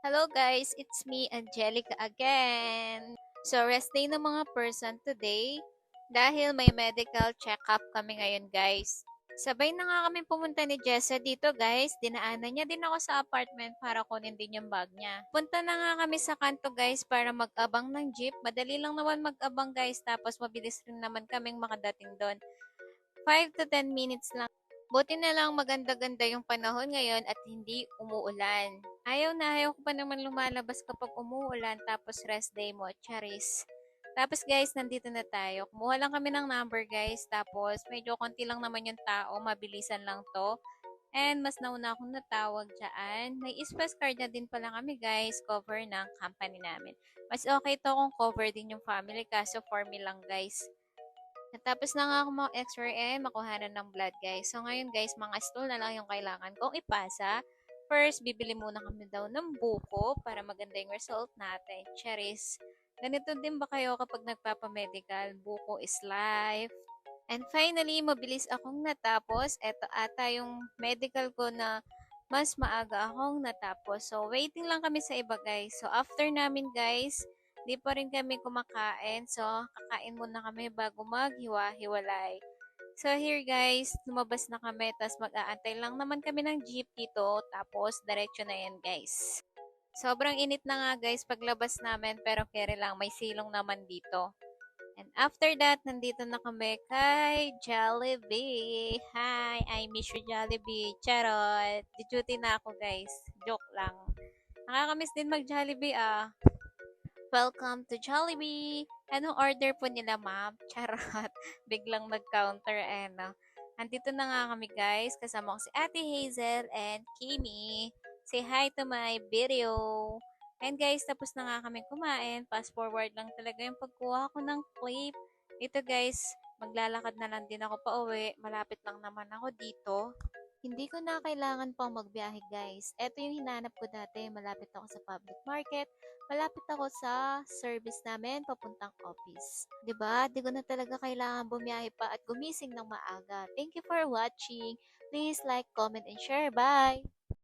Hello guys, it's me, Angelica again. So rest day ng mga person today dahil may medical check-up kami ngayon guys. Sabay na nga kami pumunta ni Jessa dito guys. Dinaanan niya din ako sa apartment para kunin din yung bag niya. Punta na nga kami sa kanto guys para mag-abang ng jeep. Madali lang naman mag-abang guys tapos mabilis rin naman kaming makadating doon. 5 to 10 minutes lang. Buti na lang maganda-ganda yung panahon ngayon at hindi umuulan. Ayaw na ayaw ko pa naman lumalabas kapag umuulan tapos rest day mo, charis. Tapos guys, nandito na tayo. Kumuha lang kami ng number guys. Tapos medyo konti lang naman yung tao. Mabilisan lang to. And mas nauna akong natawag dyan. May express card na din pala kami guys. Cover ng company namin. Mas okay to kung cover din yung family. Kaso for me lang guys. Natapos na nga ako mga x-ray and makuhanan ng blood guys. So ngayon guys, mga stool na lang yung kailangan kong ipasa. First, bibili muna kami daw ng buko para maganda yung result natin. Cherries. Ganito din ba kayo kapag nagpapamedical? Buko is life. And finally, mabilis akong natapos. Ito ata yung medical ko na mas maaga akong natapos. So, waiting lang kami sa iba guys. So, after namin guys, di pa rin kami kumakain. So, kakain muna kami bago maghiwa-hiwalay. So, here guys, lumabas na kami. Tapos mag-aantay lang naman kami ng jeep dito. Tapos, diretso na yan guys. Sobrang init na nga guys paglabas namin. Pero kere lang, may silong naman dito. And after that, nandito na kami kay Jollibee. Hi, I miss you Jollibee. Charot. Duty na ako guys. Joke lang. Nakakamiss din mag-Jollibee ah. Welcome to Jollibee. Anong order po nila ma'am? Charot. Biglang nag-counter eh no. Andito na nga kami guys. Kasama ko si Ate Hazel and Kimi. Say hi to my video. And guys, tapos na nga kami kumain. Fast forward lang talaga yung pagkuha ko ng clip. Ito guys, maglalakad na lang din ako pa uwi. Malapit lang naman ako dito. Hindi ko na kailangan pang magbiyahe guys. Ito yung hinanap ko dati. Malapit ako sa public market. Malapit ako sa service namin papuntang office. 'Di ba? Di ko na talaga kailangan bumiyahe pa at gumising ng maaga. Thank you for watching. Please like, comment, and share. Bye!